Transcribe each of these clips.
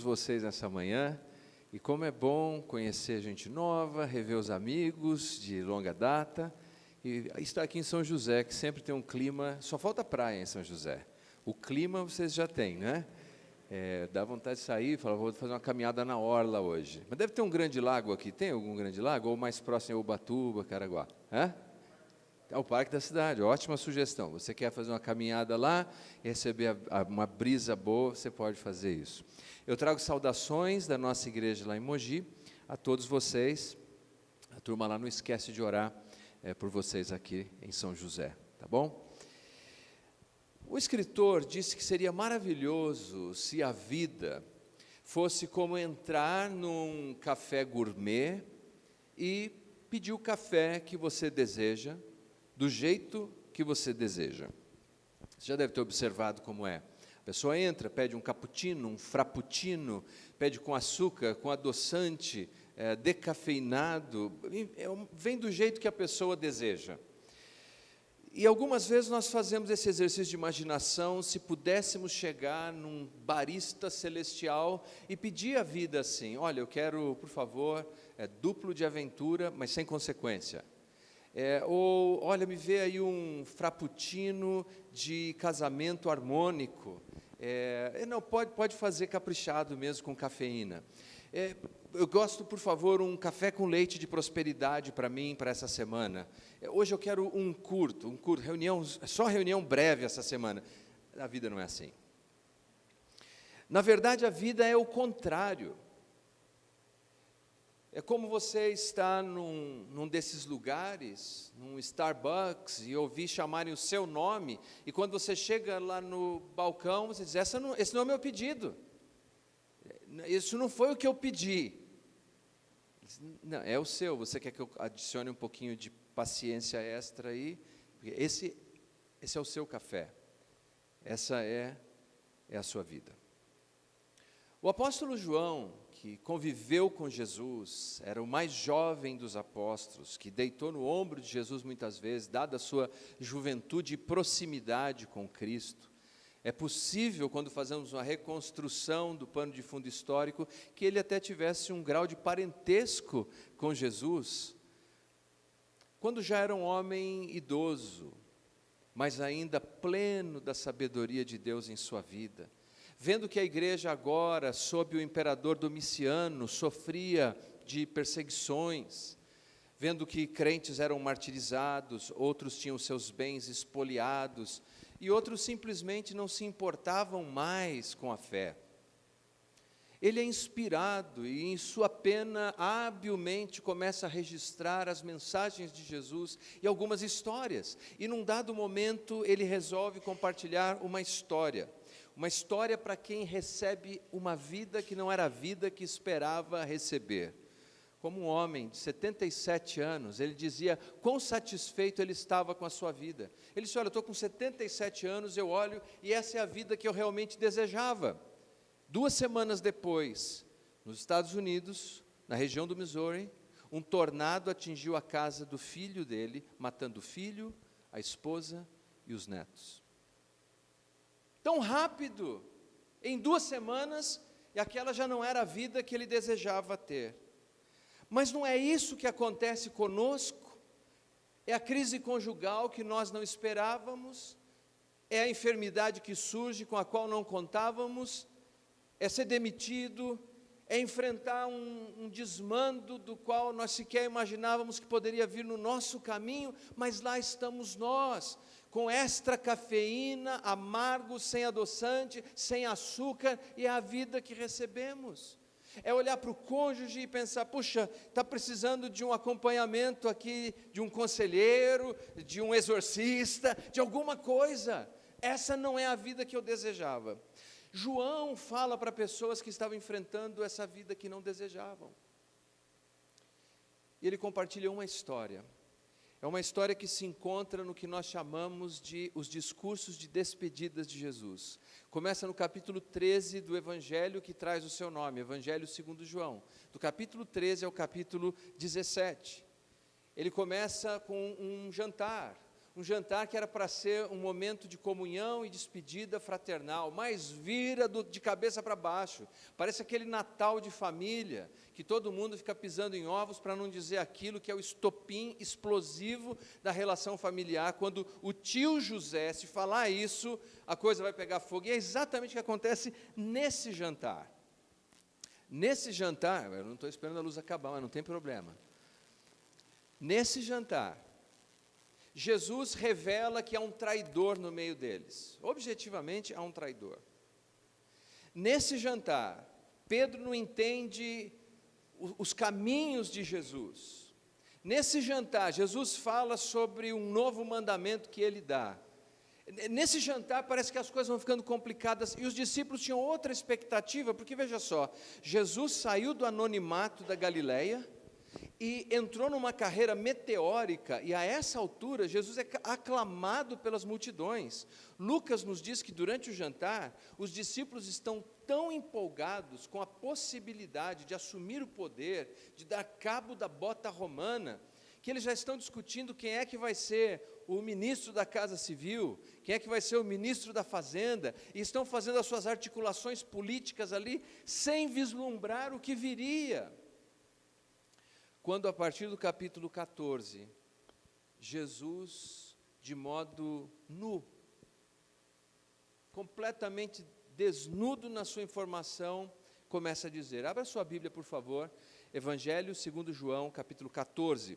vocês nessa manhã, e como é bom conhecer gente nova, rever os amigos de longa data, e estar aqui em São José, que sempre tem um clima, só falta praia em São José. O clima vocês já têm, né? Dá vontade de sair e falar, vou fazer uma caminhada na orla hoje. Mas deve ter um grande lago aqui, tem algum grande lago? Ou mais próximo é Ubatuba, Caraguá? É o Parque da Cidade, ótima sugestão. Você quer fazer uma caminhada lá e receber uma brisa boa, você pode fazer isso. Eu trago saudações da nossa igreja lá em Mogi, a todos vocês. A turma lá não esquece de orar por vocês aqui em São José, tá bom? O escritor disse que seria maravilhoso se a vida fosse como entrar num café gourmet e pedir o café que você deseja, do jeito que você deseja. Você já deve ter observado como é. A pessoa entra, pede um cappuccino, um frappuccino, pede com açúcar, com adoçante, decafeinado, vem do jeito que a pessoa deseja. E algumas vezes nós fazemos esse exercício de imaginação, se pudéssemos chegar num barista celestial e pedir a vida assim, olha, eu quero, por favor, duplo de aventura, mas sem consequência. Ou, olha, me vê aí um frappuccino de casamento harmônico. Não, pode fazer caprichado mesmo com cafeína. Eu gosto, por favor, um café com leite de prosperidade para mim, para essa semana. Hoje eu quero um curto, só reunião breve essa semana. A vida não é assim. Na verdade, a vida é o contrário. É como você está num desses lugares, num Starbucks, e ouvir chamarem o seu nome, e quando você chega lá no balcão, você diz, esse não é o meu pedido. Isso não foi o que eu pedi. Não, é o seu, você quer que eu adicione um pouquinho de paciência extra aí? Esse é o seu café. Essa é a sua vida. O apóstolo João, que conviveu com Jesus, era o mais jovem dos apóstolos, que deitou no ombro de Jesus muitas vezes, dada a sua juventude e proximidade com Cristo. É possível, quando fazemos uma reconstrução do pano de fundo histórico, que ele até tivesse um grau de parentesco com Jesus, quando já era um homem idoso, mas ainda pleno da sabedoria de Deus em sua vida. Vendo que a igreja agora, sob o imperador Domiciano, sofria de perseguições, vendo que crentes eram martirizados, outros tinham seus bens expoliados, e outros simplesmente não se importavam mais com a fé. Ele é inspirado e em sua pena habilmente começa a registrar as mensagens de Jesus e algumas histórias. E num dado momento ele resolve compartilhar uma história para quem recebe uma vida que não era a vida que esperava receber. Como um homem de 77 anos, ele dizia quão satisfeito ele estava com a sua vida. Ele disse, olha, eu estou com 77 anos, eu olho e essa é a vida que eu realmente desejava. 2 semanas depois, nos Estados Unidos, na região do Missouri, um tornado atingiu a casa do filho dele, matando o filho, a esposa e os netos. Tão rápido, em 2 semanas, e aquela já não era a vida que ele desejava ter. Mas não é isso que acontece conosco, é a crise conjugal que nós não esperávamos, é a enfermidade que surge com a qual não contávamos, é ser demitido, é enfrentar um desmando do qual nós sequer imaginávamos que poderia vir no nosso caminho, mas lá estamos nós, com extra cafeína, amargo, sem adoçante, sem açúcar, e é a vida que recebemos. É olhar para o cônjuge e pensar, puxa, está precisando de um acompanhamento aqui, de um conselheiro, de um exorcista, de alguma coisa. Essa não é a vida que eu desejava. João fala para pessoas que estavam enfrentando essa vida que não desejavam. E ele compartilha uma história. É uma história que se encontra no que nós chamamos de os discursos de despedidas de Jesus. Começa no capítulo 13 do Evangelho que traz o seu nome, Evangelho segundo João. Do capítulo 13 ao capítulo 17. Ele começa com um jantar, um jantar que era para ser um momento de comunhão e despedida fraternal, mas vira de cabeça para baixo. Parece aquele Natal de família, que todo mundo fica pisando em ovos para não dizer aquilo que é o estopim explosivo da relação familiar. Quando o tio José, se falar isso, a coisa vai pegar fogo. E é exatamente o que acontece nesse jantar. Nesse jantar, eu não estou esperando a luz acabar, mas não tem problema. Nesse jantar, Jesus revela que há um traidor no meio deles. Objetivamente, há um traidor. Nesse jantar, Pedro não entende os caminhos de Jesus. Nesse jantar, Jesus fala sobre um novo mandamento que ele dá. Nesse jantar parece que as coisas vão ficando complicadas, e os discípulos tinham outra expectativa, porque veja só, Jesus saiu do anonimato da Galileia, e entrou numa carreira meteórica, e a essa altura Jesus é aclamado pelas multidões. Lucas nos diz que durante o jantar, os discípulos estão tão empolgados com a possibilidade de assumir o poder, de dar cabo da bota romana, que eles já estão discutindo quem é que vai ser o ministro da Casa Civil, quem é que vai ser o ministro da Fazenda, e estão fazendo as suas articulações políticas ali, sem vislumbrar o que viria. Quando, a partir do capítulo 14, Jesus, de modo nu, completamente desnudo na sua informação, começa a dizer, abra sua Bíblia, por favor, Evangelho segundo João, capítulo 14.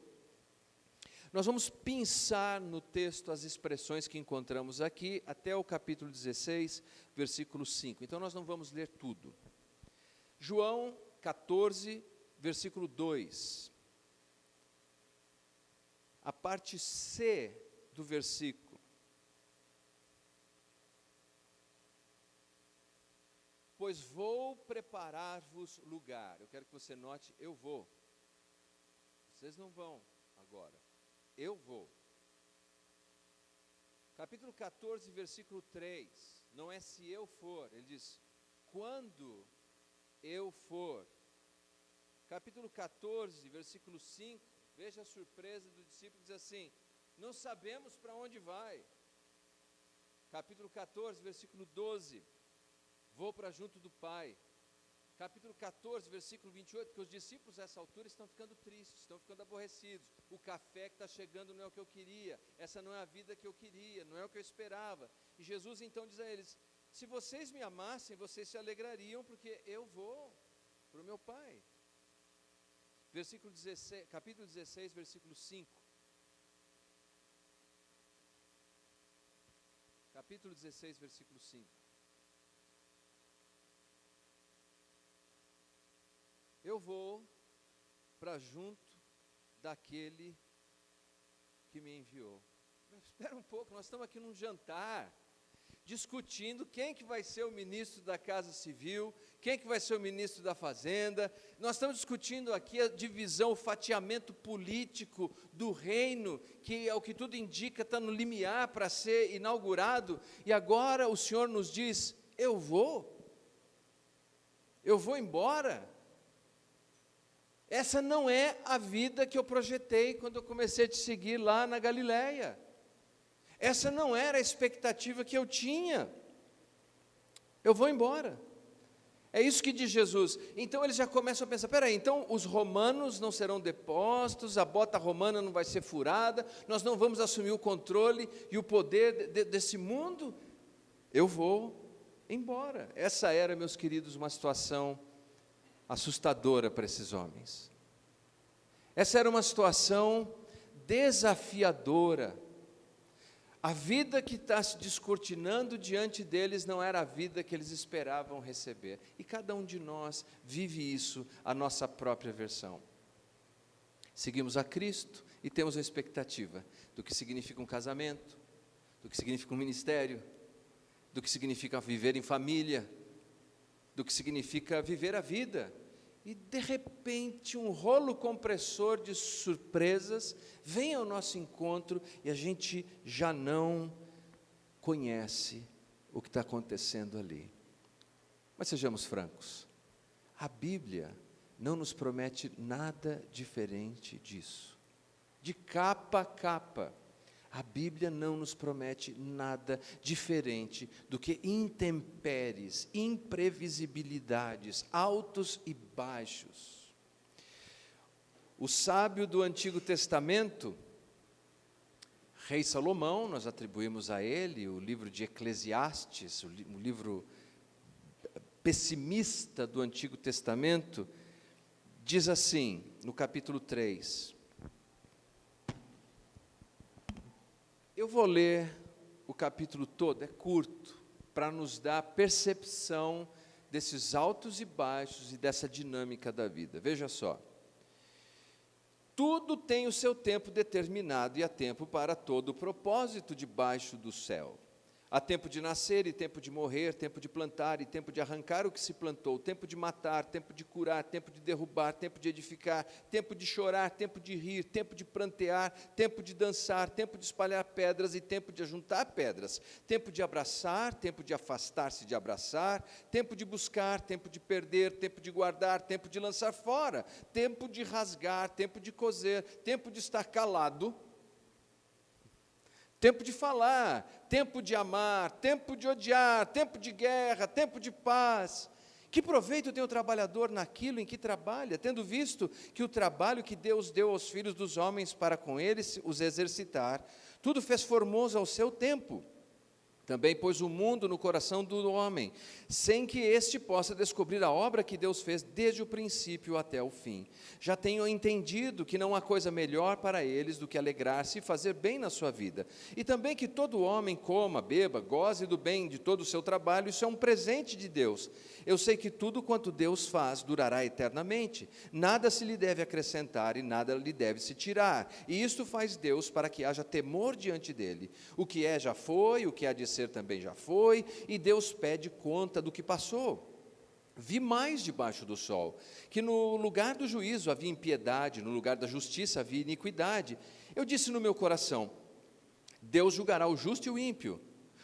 Nós vamos pensar no texto as expressões que encontramos aqui, até o capítulo 16, versículo 5. Então, nós não vamos ler tudo. João 14, versículo 2. A parte C do versículo. Pois vou preparar-vos lugar. Eu quero que você note, eu vou. Vocês não vão agora. Eu vou. Capítulo 14, versículo 3. Não é se eu for, ele diz, quando eu for. Capítulo 14, versículo 5. Veja a surpresa do discípulo, diz assim, não sabemos para onde vai. Capítulo 14, versículo 12, vou para junto do Pai. Capítulo 14, versículo 28, porque os discípulos a essa altura estão ficando tristes, estão ficando aborrecidos. O café que está chegando não é o que eu queria, essa não é a vida que eu queria, não é o que eu esperava. E Jesus então diz a eles, se vocês me amassem, vocês se alegrariam, porque eu vou para o meu Pai. Versículo 16, capítulo 16, versículo 5. Capítulo 16, versículo 5. Eu vou para junto daquele que me enviou. Mas espera um pouco, nós estamos aqui num jantar, discutindo quem que vai ser o ministro da Casa Civil, quem que vai ser o ministro da Fazenda. Nós estamos discutindo aqui a divisão, o fatiamento político do reino, que, ao que tudo indica, está no limiar para ser inaugurado, e agora o Senhor nos diz, eu vou embora. Essa não é a vida que eu projetei quando eu comecei a te seguir lá na Galileia. Essa não era a expectativa que eu tinha. Eu vou embora. É isso que diz Jesus. Então eles já começam a pensar, peraí, então os romanos não serão depostos, a bota romana não vai ser furada, nós não vamos assumir o controle e o poder desse mundo? Eu vou embora. Essa era, meus queridos, uma situação assustadora para esses homens. Essa era uma situação desafiadora. A vida que está se descortinando diante deles não era a vida que eles esperavam receber. E cada um de nós vive isso, a nossa própria versão. Seguimos a Cristo e temos a expectativa do que significa um casamento, do que significa um ministério, do que significa viver em família, do que significa viver a vida. E de repente um rolo compressor de surpresas vem ao nosso encontro e a gente já não conhece o que está acontecendo ali. Mas sejamos francos, a Bíblia não nos promete nada diferente disso. De capa a capa, A Bíblia não nos promete nada diferente do que intempéries, imprevisibilidades, altos e baixos. O sábio do Antigo Testamento, Rei Salomão, nós atribuímos a ele o livro de Eclesiastes, o livro pessimista do Antigo Testamento, diz assim, no capítulo 3, eu vou ler o capítulo todo, é curto, para nos dar a percepção desses altos e baixos e dessa dinâmica da vida. Veja só. Tudo tem o seu tempo determinado e há tempo para todo o propósito debaixo do céu. Há tempo de nascer e tempo de morrer, tempo de plantar e tempo de arrancar o que se plantou, tempo de matar, tempo de curar, tempo de derrubar, tempo de edificar, tempo de chorar, tempo de rir, tempo de prantear, tempo de dançar, tempo de espalhar pedras e tempo de ajuntar pedras, tempo de abraçar, tempo de afastar-se de abraçar, tempo de buscar, tempo de perder, tempo de guardar, tempo de lançar fora, tempo de rasgar, tempo de coser, tempo de estar calado, tempo de falar, tempo de amar, tempo de odiar, tempo de guerra, tempo de paz. Que proveito tem o trabalhador naquilo em que trabalha, tendo visto que o trabalho que Deus deu aos filhos dos homens para com eles os exercitar, tudo fez formoso ao seu tempo. Também pôs o mundo no coração do homem, sem que este possa descobrir a obra que Deus fez desde o princípio até o fim. Já tenho entendido que não há coisa melhor para eles do que alegrar-se e fazer bem na sua vida. E também que todo homem coma, beba, goze do bem de todo o seu trabalho, isso é um presente de Deus. Eu sei que tudo quanto Deus faz durará eternamente. Nada se lhe deve acrescentar e nada lhe deve se tirar. E isto faz Deus para que haja temor diante dele. O que é já foi, o que há de ser também já foi, e Deus pede conta do que passou. Vi mais debaixo do sol, que no lugar do juízo havia impiedade, no lugar da justiça havia iniquidade. Eu disse no meu coração, Deus julgará o justo e o ímpio,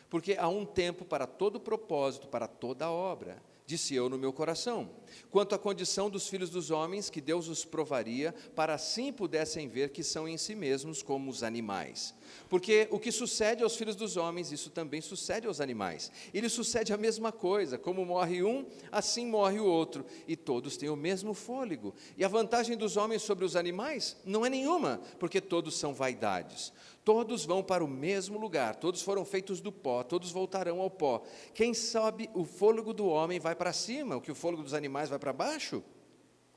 porque há um tempo para todo propósito, para toda obra. Disse eu no meu coração, quanto à condição dos filhos dos homens, que Deus os provaria, para assim pudessem ver que são em si mesmos como os animais. Porque o que sucede aos filhos dos homens, isso também sucede aos animais. E lhes sucede a mesma coisa, como morre um, assim morre o outro, e todos têm o mesmo fôlego. E a vantagem dos homens sobre os animais não é nenhuma, porque todos são vaidades. Todos vão para o mesmo lugar, todos foram feitos do pó, todos voltarão ao pó. Quem sobe o fôlego do homem vai para cima, o que o fôlego dos animais vai para baixo?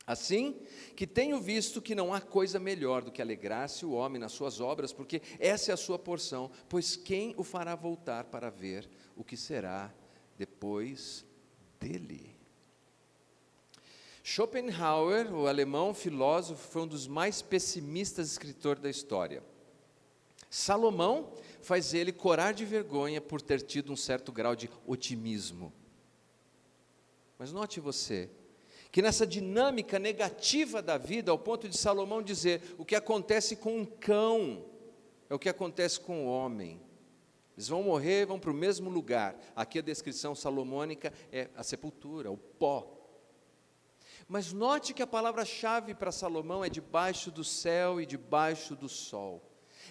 Assim que tenho visto que não há coisa melhor do que alegrar-se o homem nas suas obras, porque essa é a sua porção, pois quem o fará voltar para ver o que será depois dele? Schopenhauer, o alemão filósofo, foi um dos mais pessimistas escritores da história. Salomão faz ele corar de vergonha por ter tido um certo grau de otimismo. Mas note você, que nessa dinâmica negativa da vida, ao ponto de Salomão dizer, o que acontece com um cão, é o que acontece com o homem. Eles vão morrer, vão para o mesmo lugar. Aqui a descrição salomônica é a sepultura, o pó. Mas note que a palavra-chave para Salomão é debaixo do céu e debaixo do sol.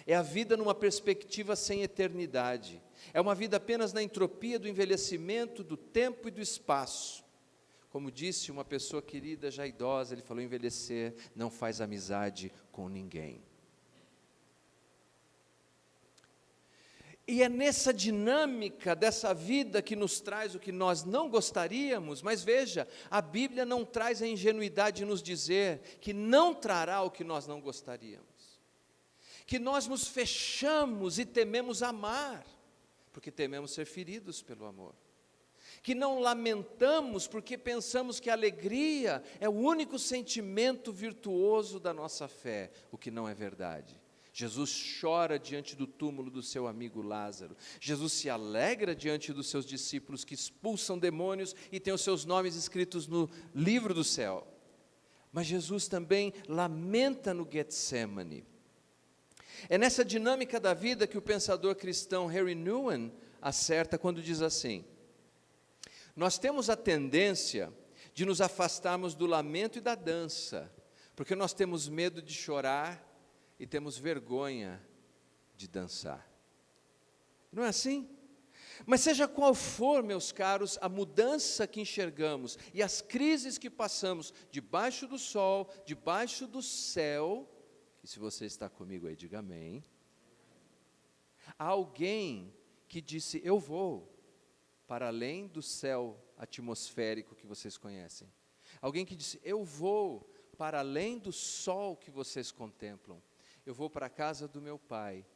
É a vida numa perspectiva sem eternidade. É uma vida apenas na entropia do envelhecimento, do tempo e do espaço. Como disse uma pessoa querida, já idosa, ele falou, envelhecer não faz amizade com ninguém. E é nessa dinâmica dessa vida que nos traz o que nós não gostaríamos, mas veja, a Bíblia não traz a ingenuidade de nos dizer que não trará o que nós não gostaríamos. Que nós nos fechamos e tememos amar, porque tememos ser feridos pelo amor. Que não lamentamos porque pensamos que a alegria é o único sentimento virtuoso da nossa fé, o que não é verdade. Jesus chora diante do túmulo do seu amigo Lázaro. Jesus se alegra diante dos seus discípulos que expulsam demônios e têm os seus nomes escritos no livro do céu. Mas Jesus também lamenta no Getsemane. É nessa dinâmica da vida que o pensador cristão Harry Nouwen acerta quando diz assim: nós temos a tendência de nos afastarmos do lamento e da dança, porque nós temos medo de chorar e temos vergonha de dançar. Não é assim? Mas seja qual for, meus caros, a mudança que enxergamos e as crises que passamos debaixo do sol, debaixo do céu, e se você está comigo aí, diga amém. Há alguém que disse, eu vou para além do céu atmosférico que vocês conhecem. Alguém que disse, eu vou para além do sol que vocês contemplam. Eu vou para a casa do meu Pai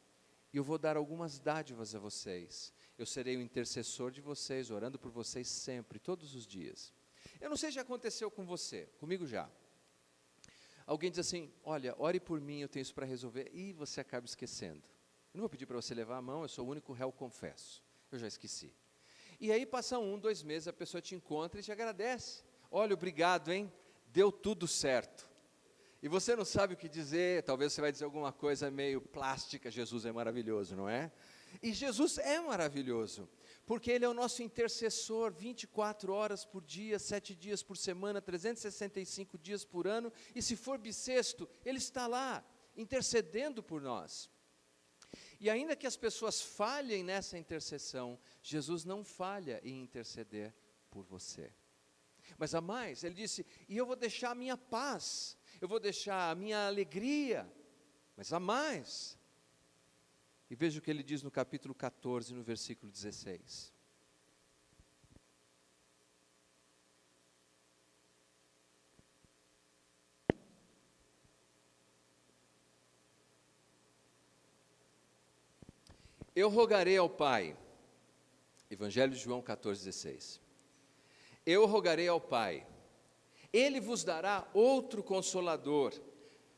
e eu vou dar algumas dádivas a vocês. Eu serei o intercessor de vocês, orando por vocês sempre, todos os dias. Eu não sei se já aconteceu com você, comigo já. Alguém diz assim, olha, ore por mim, eu tenho isso para resolver, e você acaba esquecendo. Eu não vou pedir para você levar a mão, eu sou o único réu confesso, eu já esqueci. E aí passa 1, 2 meses, a pessoa te encontra e te agradece. Olha, obrigado, hein, deu tudo certo. E você não sabe o que dizer, talvez você vai dizer alguma coisa meio plástica, Jesus é maravilhoso, não é? E Jesus é maravilhoso, porque Ele é o nosso intercessor 24 horas por dia, 7 dias por semana, 365 dias por ano, e se for bissexto, Ele está lá, intercedendo por nós. E ainda que as pessoas falhem nessa intercessão, Jesus não falha em interceder por você. Mas a mais, Ele disse, e eu vou deixar a minha paz, eu vou deixar a minha alegria, mas a mais. E veja o que Ele diz no capítulo 14, no versículo 16. Eu rogarei ao Pai, Evangelho de João 14, 16. Eu rogarei ao Pai, Ele vos dará outro Consolador,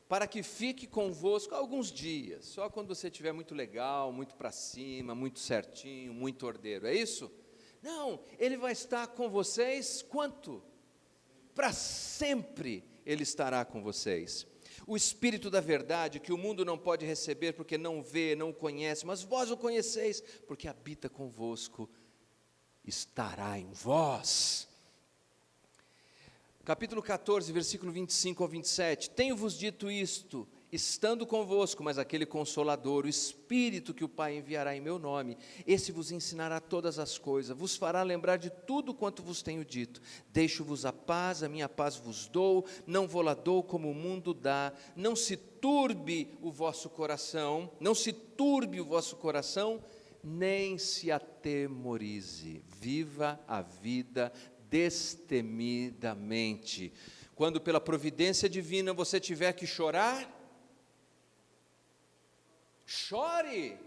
para que fique convosco alguns dias, só quando você estiver muito legal, muito para cima, muito certinho, muito ordeiro, é isso? Não, Ele vai estar com vocês, quanto? Para sempre Ele estará com vocês. O Espírito da verdade, que o mundo não pode receber, porque não vê, não conhece, mas vós o conheceis, porque habita convosco, estará em vós. Capítulo 14, versículo 25 ao 27, tenho-vos dito isto, estando convosco, mas aquele Consolador, o Espírito que o Pai enviará em meu nome, esse vos ensinará todas as coisas, vos fará lembrar de tudo quanto vos tenho dito, deixo-vos a paz, a minha paz vos dou, não vou-la dou como o mundo dá, não se turbe o vosso coração, nem se atemorize, viva a vida destemidamente. Quando pela providência divina você tiver que chorar, chore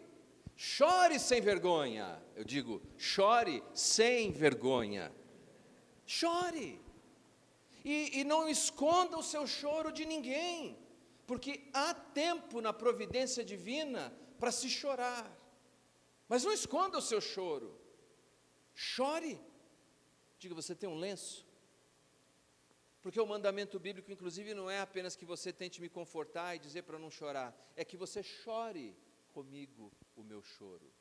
sem vergonha. Eu digo, chore sem vergonha. Chore. E não esconda o seu choro de ninguém, porque há tempo na providência divina para se chorar. Mas não esconda o seu choro. Chore. Diga, você tem um lenço? Porque o mandamento bíblico, inclusive, não é apenas que você tente me confortar e dizer para não chorar, é que você chore comigo o meu choro.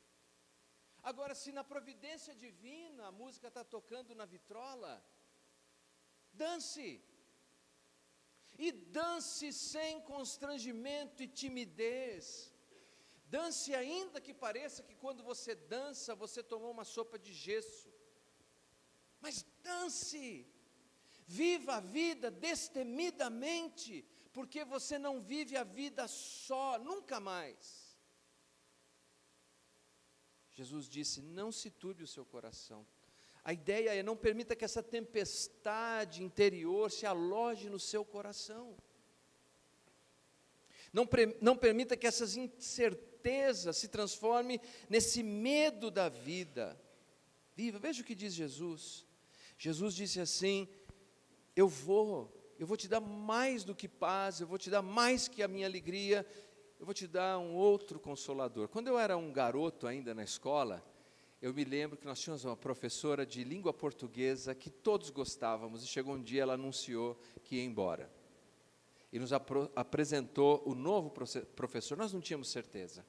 Agora, se na providência divina a música está tocando na vitrola, dance. E dance sem constrangimento e timidez. Dance ainda que pareça que quando você dança, você tomou uma sopa de gesso. Mas dance, viva a vida destemidamente, porque você não vive a vida só, nunca mais. Jesus disse, não se turbe o seu coração. A ideia é, não permita que essa tempestade interior se aloje no seu coração. Não permita que essas incertezas se transformem nesse medo da vida. Viva, veja o que diz Jesus. Jesus disse assim, eu vou te dar mais do que paz, eu vou te dar mais que a minha alegria, eu vou te dar um outro Consolador. Quando eu era um garoto ainda na escola, eu me lembro que nós tínhamos uma professora de língua portuguesa que todos gostávamos, e chegou um dia ela anunciou que ia embora. E nos apresentou o novo professor, nós não tínhamos certeza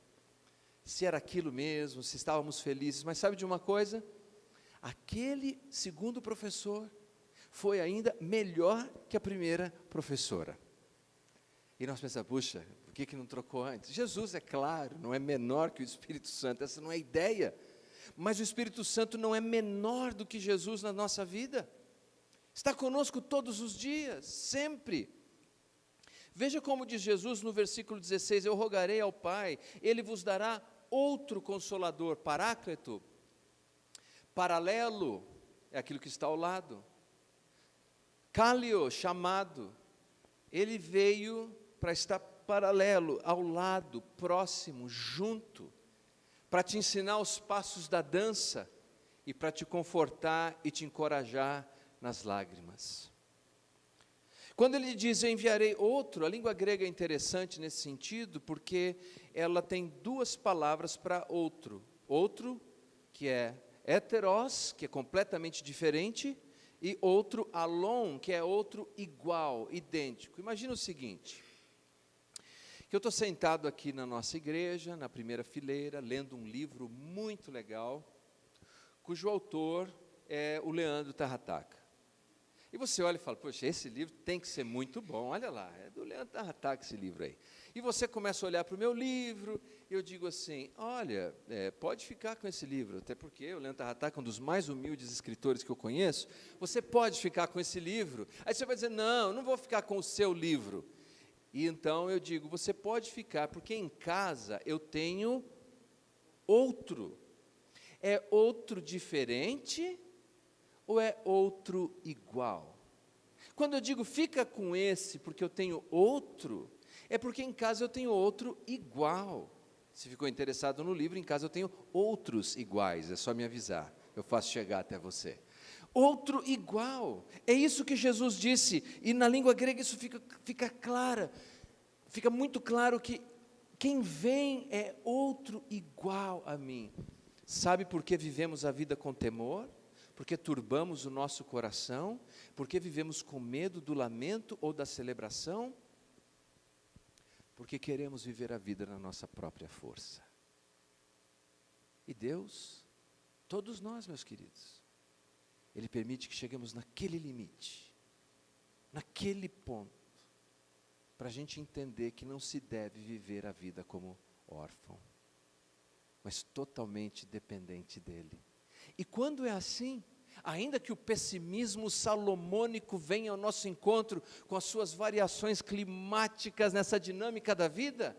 se era aquilo mesmo, se estávamos felizes, mas sabe de uma coisa? Aquele segundo professor foi ainda melhor que a primeira professora. E nós pensamos, puxa, que não trocou antes? Jesus, é claro, não é menor que o Espírito Santo, essa não é a ideia. Mas o Espírito Santo não é menor do que Jesus na nossa vida. Está conosco todos os dias, sempre. Veja como diz Jesus no versículo 16: eu rogarei ao Pai, Ele vos dará outro Consolador, Paráclito, paralelo, é aquilo que está ao lado, Kálio, chamado, Ele veio para estar paralelo, ao lado, próximo, junto, para te ensinar os passos da dança, e para te confortar e te encorajar nas lágrimas. Quando ele diz, eu enviarei outro, a língua grega é interessante nesse sentido, porque ela tem duas palavras para outro. Outro, que é heteros, que é completamente diferente, e outro, alon, que é outro igual, idêntico. Imagina o seguinte, que eu estou sentado aqui na nossa igreja, na primeira fileira, lendo um livro muito legal, cujo autor é o Leandro Tarrataca. E você olha e fala, poxa, esse livro tem que ser muito bom, olha lá, é do Leandro Tarrataca esse livro aí. E você começa a olhar para o meu livro, e eu digo assim, olha, pode ficar com esse livro, até porque o Leandro Tarrataca é um dos mais humildes escritores que eu conheço, você pode ficar com esse livro. Aí você vai dizer, não vou ficar com o seu livro. E então eu digo, você pode ficar, porque em casa eu tenho outro. É outro diferente ou é outro igual? Quando eu digo fica com esse porque eu tenho outro, é porque em casa eu tenho outro igual. Se ficou interessado no livro, em casa eu tenho outros iguais, é só me avisar, eu faço chegar até você. Outro igual, é isso que Jesus disse, e na língua grega isso fica claro, fica muito claro que quem vem é outro igual a mim. Sabe por que vivemos a vida com temor? Porque turbamos o nosso coração? Porque vivemos com medo do lamento ou da celebração? Porque queremos viver a vida na nossa própria força. E Deus, todos nós, meus queridos, Ele permite que cheguemos naquele limite, naquele ponto, para a gente entender que não se deve viver a vida como órfão, mas totalmente dependente dEle. E quando é assim, ainda que o pessimismo salomônico venha ao nosso encontro com as suas variações climáticas nessa dinâmica da vida,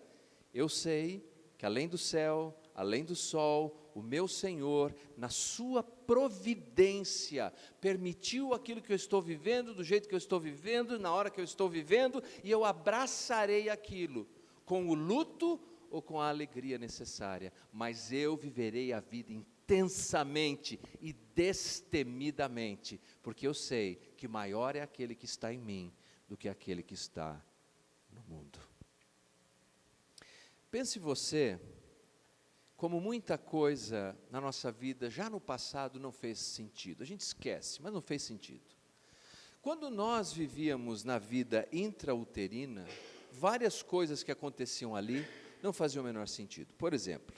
eu sei que além do céu, além do sol, o meu Senhor, na sua providência, permitiu aquilo que eu estou vivendo, do jeito que eu estou vivendo, na hora que eu estou vivendo, e eu abraçarei aquilo, com o luto ou com a alegria necessária, mas eu viverei a vida intensamente e destemidamente, porque eu sei que maior é aquele que está em mim do que aquele que está no mundo. Pense você, como muita coisa na nossa vida, já no passado não fez sentido, a gente esquece, mas não fez sentido. Quando nós vivíamos na vida intrauterina, várias coisas que aconteciam ali não faziam o menor sentido. Por exemplo,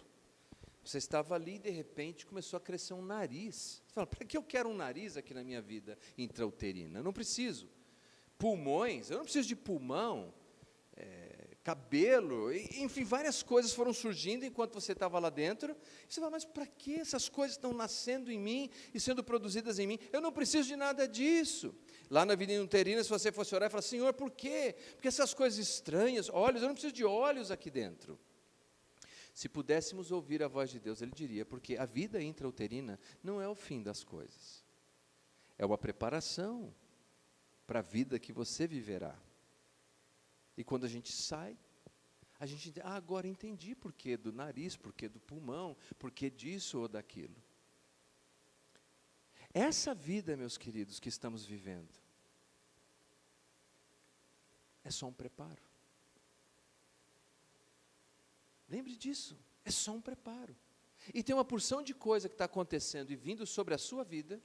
você estava ali e de repente começou a crescer um nariz. Você fala, para que eu quero um nariz aqui na minha vida intrauterina? Eu não preciso. Pulmões, eu não preciso de pulmão, cabelo, enfim, várias coisas foram surgindo enquanto você estava lá dentro. E você fala, mas para que essas coisas estão nascendo em mim e sendo produzidas em mim? Eu não preciso de nada disso. Lá na vida intrauterina, se você fosse orar e falar, Senhor, por quê? Porque essas coisas estranhas, olhos, eu não preciso de olhos aqui dentro. Se pudéssemos ouvir a voz de Deus, Ele diria, porque a vida intrauterina não é o fim das coisas. É uma preparação para a vida que você viverá. E quando a gente sai, a gente diz, agora entendi por que do nariz, por que do pulmão, por que disso ou daquilo. Essa vida, meus queridos, que estamos vivendo, é só um preparo. Lembre disso, é só um preparo. E tem uma porção de coisa que está acontecendo e vindo sobre a sua vida,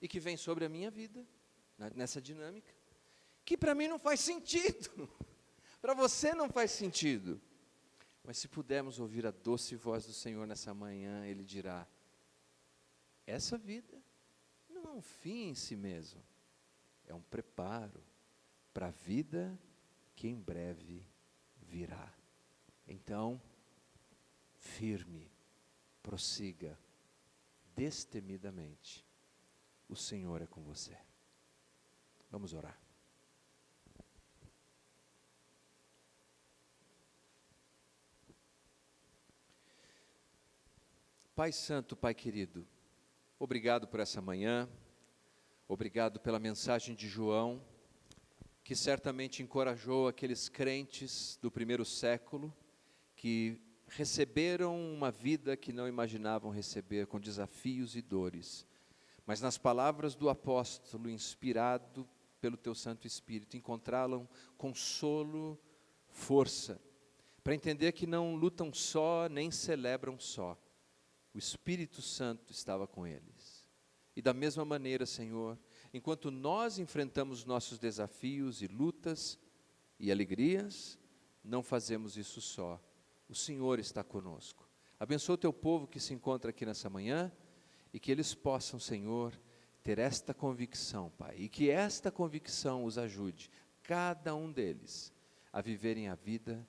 e que vem sobre a minha vida, nessa dinâmica, que para mim não faz sentido. Para você não faz sentido. Mas se pudermos ouvir a doce voz do Senhor nessa manhã, Ele dirá, essa vida não é um fim em si mesmo, é um preparo para a vida que em breve virá. Então, firme, prossiga, destemidamente. O Senhor é com você. Vamos orar. Pai Santo, Pai querido, obrigado por essa manhã, obrigado pela mensagem de João, que certamente encorajou aqueles crentes do primeiro século, que receberam uma vida que não imaginavam receber, com desafios e dores. Mas nas palavras do apóstolo, inspirado pelo Teu Santo Espírito, encontraram consolo, força, para entender que não lutam só, nem celebram só. O Espírito Santo estava com eles. E da mesma maneira, Senhor, enquanto nós enfrentamos nossos desafios e lutas e alegrias, não fazemos isso só. O Senhor está conosco. Abençoa o Teu povo que se encontra aqui nessa manhã e que eles possam, Senhor, ter esta convicção, Pai, e que esta convicção os ajude, cada um deles, a viverem a vida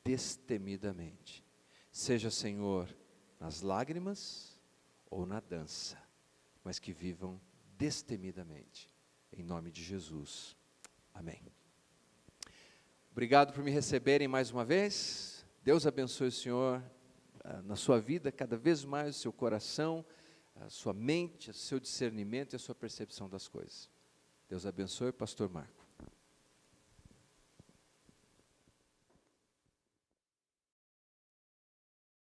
destemidamente. Seja, Senhor, nas lágrimas ou na dança, mas que vivam destemidamente, em nome de Jesus. Amém. Obrigado por me receberem mais uma vez. Deus abençoe o Senhor na sua vida, cada vez mais o seu coração, a sua mente, o seu discernimento e a sua percepção das coisas. Deus abençoe, pastor Marco.